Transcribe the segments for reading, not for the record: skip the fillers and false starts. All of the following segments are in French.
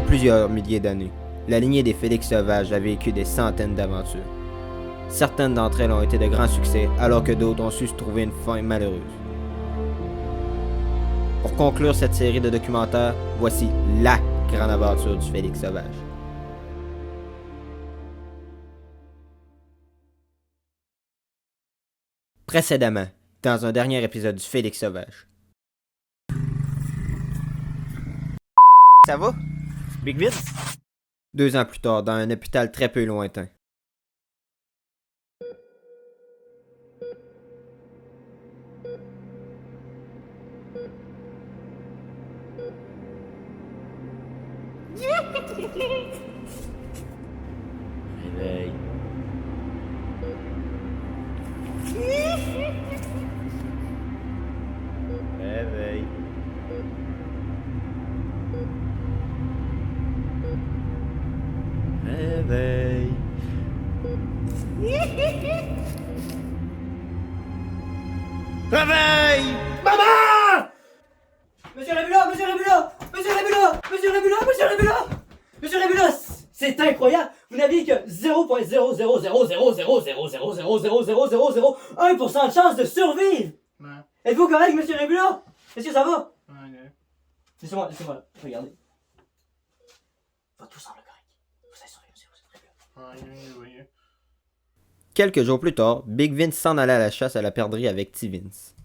Depuis plusieurs milliers d'années, la lignée des Félix sauvages a vécu des centaines d'aventures. Certaines d'entre elles ont été de grands succès, alors que d'autres ont su se trouver une fin malheureuse. Pour conclure cette série de documentaires, voici LA grande aventure du Félix sauvage. Précédemment, dans un dernier épisode du Félix sauvage. Ça va? Big Vince? 2 ans plus tard, dans un hôpital très peu lointain. Réveille. Réveille. Réveille. Réveille! Maman! Monsieur Rébula! Monsieur Rébula! Monsieur Rébula! Monsieur Rébula! Monsieur Rébula! Monsieur Rébula! C'est incroyable! Vous n'aviez que 0,0000000000001% de chance de survivre! Ouais. Êtes-vous correct, monsieur Rébula? Est-ce que ça va? Ouais. Laissez-moi là. Regardez. Va tout sembler correct. Vous allez survivre, monsieur Rébula. Ouais. Quelques jours plus tard, Big Vince s'en allait à la chasse à la perdrix avec T-Vince.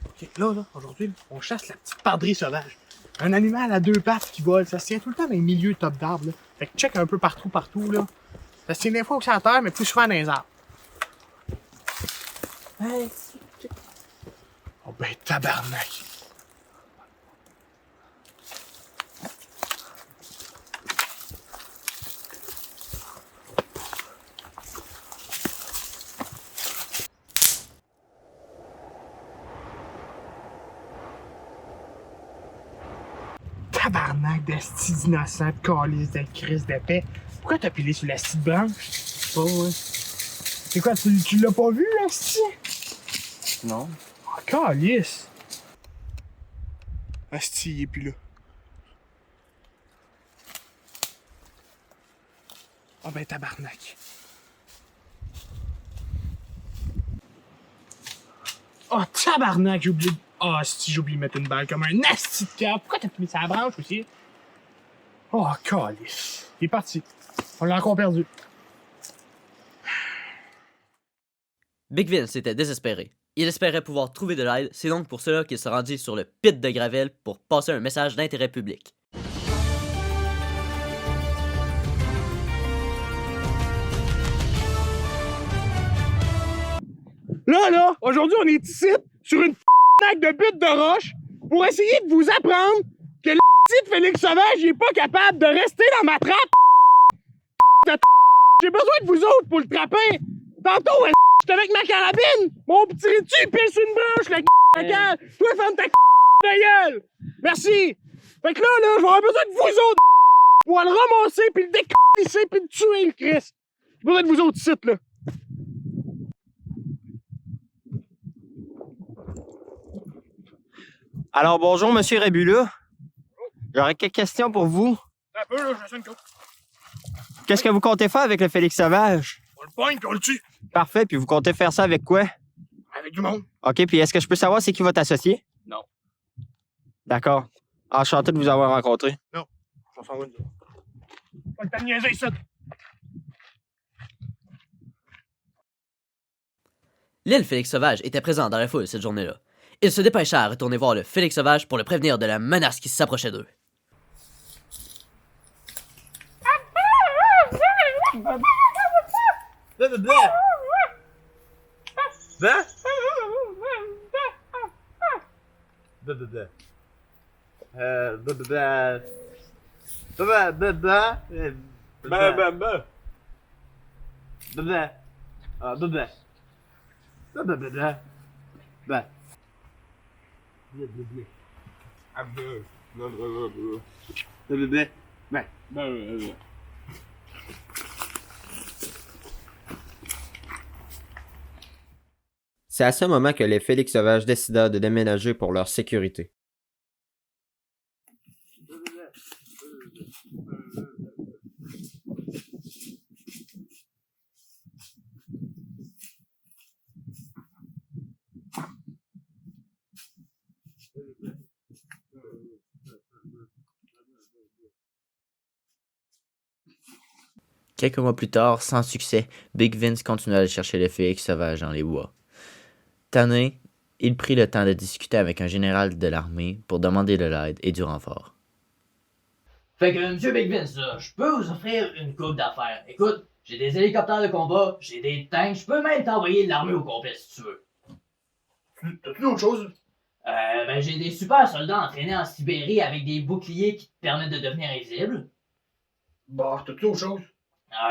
Ok, là, aujourd'hui, on chasse la petite perdrix sauvage. Un animal à 2 pattes qui vole. Ça se tient tout le temps dans les milieux top d'arbres, là. Fait que check un peu partout, là. Ça se tient des fois aussi à terre, mais plus souvent dans les arbres. Hey, Oh ben, tabarnak. Tabarnak d'esti d'innocent, de calice, de crise de paix. Pourquoi t'as pilé sur la petite branche? Oh, ouais. C'est quoi, tu l'as pas vu, esti? Non. Oh, calice. Esti, il est plus là. Oh ben, tabarnak. Oh, tabarnak, j'ai oublié. Oh, esti, j'ai oublié de mettre une balle comme un esti de cœur. Pourquoi t'as pilé sur la branche aussi? Oh, calice. Il est parti. On l'a encore perdu. Big Vince était désespéré. Il espérait pouvoir trouver de l'aide, c'est donc pour cela qu'il se rendit sur le pit de Gravel pour passer un message d'intérêt public. Là, aujourd'hui, on est ici, sur une naque de butte de roche, pour essayer de vous apprendre que le petit Félix Sauvage, il est pas capable de rester dans ma trappe. J'ai besoin de vous autres pour le trapper. Tantôt, j'étais avec ma carabine. Mon petit Ritu, il pile sur une branche, la gueule. Toi, ferme ta gueule. Merci. Fait que là, je vais avoir besoin de vous autres pour le ramasser, puis le décalisser, puis le tuer, le Christ. J'ai besoin de vous autres ici, là. Alors bonjour, monsieur Rébula. J'aurais quelques questions pour vous. Un peu, là, je sens une coupe. Qu'est-ce que vous comptez faire avec le Félix sauvage? On le pogne, puis on le tue. Parfait, puis vous comptez faire ça avec quoi? Avec du monde. OK, puis est-ce que je peux savoir c'est qui votre associé? Non. D'accord. Enchanté de vous avoir rencontré. On s'en va, nous. Pas le temps de niaiser, ça. L'île Félix Sauvage était présent dans la foule cette journée-là. Il se dépêcha à retourner voir le Félix Sauvage pour le prévenir de la menace qui s'approchait d'eux. C'est à ce moment que les Félix sauvages décidèrent de déménager pour leur sécurité. Quelques mois plus tard, sans succès, Big Vince continue à aller chercher le phénix sauvage dans les bois. Tanné, il prit le temps de discuter avec un général de l'armée pour demander de l'aide et du renfort. Fait que, monsieur Big Vince, là, je peux vous offrir une coupe d'affaires. Écoute, j'ai des hélicoptères de combat, j'ai des tanks, je peux même t'envoyer de l'armée au complet si tu veux. T'as-tu d'autre chose? Ben j'ai des super soldats entraînés en Sibérie avec des boucliers qui te permettent de devenir invisible. Bah, t'as-tu d'autre chose?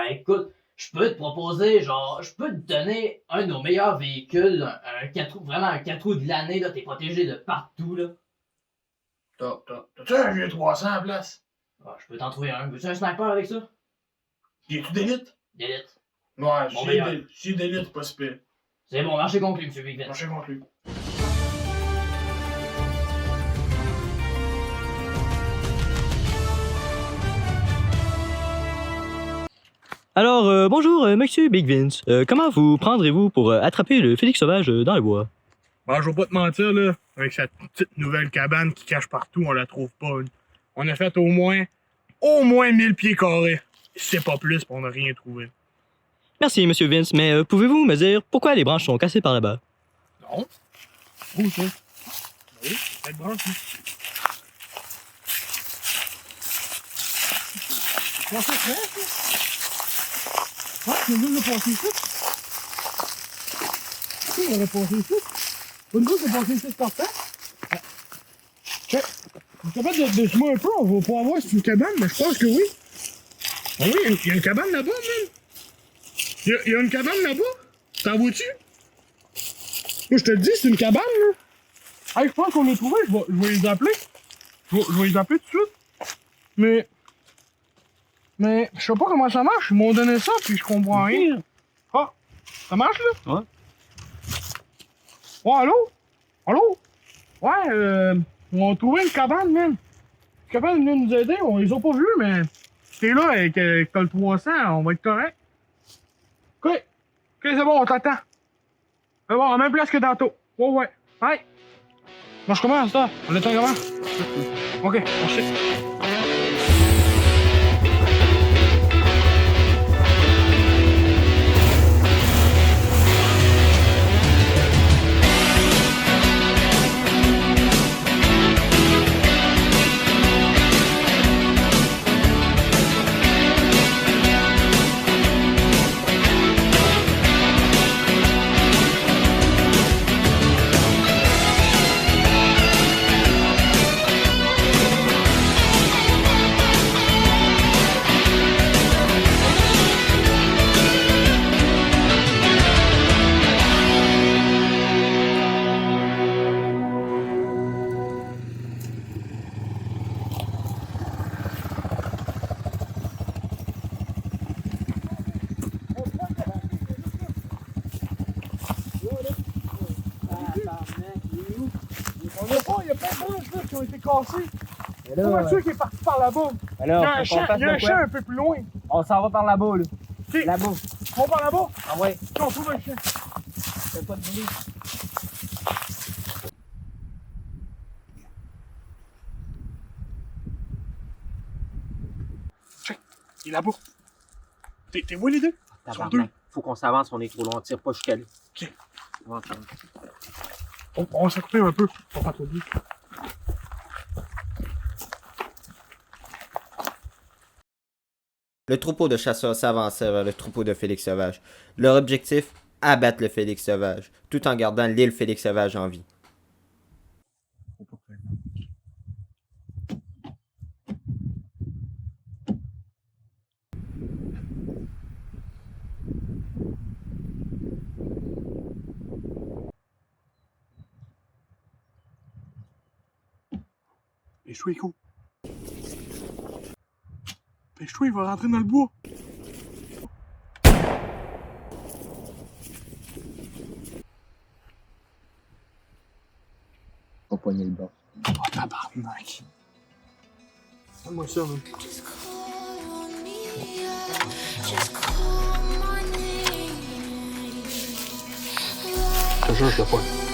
Écoute, je peux te proposer, genre, je peux te donner un de nos meilleurs véhicules, un 4 roues, vraiment un 4 roues de l'année, là, t'es protégé de partout, là. T'as-tu un G300 en place? Je peux t'en trouver un. Veux-tu un sniper avec ça? Il est-tu d'élite? D'élite. Ouais, Bon, meilleur. si d'élite, c'est pas si pire. C'est bon, marché conclu, monsieur Big Vince. Marché conclu. Alors, bonjour, monsieur Big Vince. Comment vous prendrez-vous pour attraper le phénix sauvage dans les bois? Bah, je vais pas te mentir, là. Avec cette petite nouvelle cabane qui cache partout, on la trouve pas. On a fait au moins 1000 pieds carrés. C'est pas plus, pis on a rien trouvé. Merci, monsieur Vince, mais pouvez-vous me dire pourquoi les branches sont cassées par là-bas? Non. Où ça? Oui, cette branche, là. Comment ça se fait, ça? Ah, tu veux le passer ici? Qui va le passer ici? Une fois que passer ici par terre? Check. Tu es capable de descendre un peu? On va pas voir si c'est une cabane, mais je pense que oui. Ah oui, il y a une cabane là-bas, man. Il y a une cabane là-bas. T'en vois-tu? Moi, je te le dis, c'est une cabane, là. Hey, je pense qu'on l'a trouvé. Je vais les appeler. Je vais les appeler tout de suite. Mais, je sais pas comment ça marche. Ils m'ont donné ça, puis je comprends rien. Ah, ça marche, là? Ouais. Ouais, allô? Allô? Ouais, on a trouvé une cabane, man. Une cabane venait nous aider. On les a pas vus, mais si t'es là et que t'as le 300, on va être correct. OK, c'est bon, on t'attend. C'est bon, à la même place que tantôt. Ouais. Hey! Marche comment, ça? On attend comment? OK, merci. Il y a plein de branches là, qui ont été cassées. Comment tu sais qu'il est parti par là-bas? Il y a un champ un peu plus loin. On s'en va par là-bas, là. Okay. Là-bas. On va par là-bas? Ah ouais. On trouve un champ. Fais pas de bruit. Check. Il est là-bas. T'es où les deux? Ils sont deux. Faut qu'on s'avance, on est trop loin, on tire pas jusqu'à lui. Ok. On va s'occuper un peu. On va pas trop vite. Le troupeau de chasseurs s'avançait vers le troupeau de phénix sauvages. Leur objectif, abattre le phénix sauvage, tout en gardant l'île phénix sauvage en vie. Pêche-toi, Echo. Pêche-toi, il va rentrer dans le bois. Faut poigner le bas. Oh, tabarnak. Donne-moi ça, man. Je te jure, je le poigne.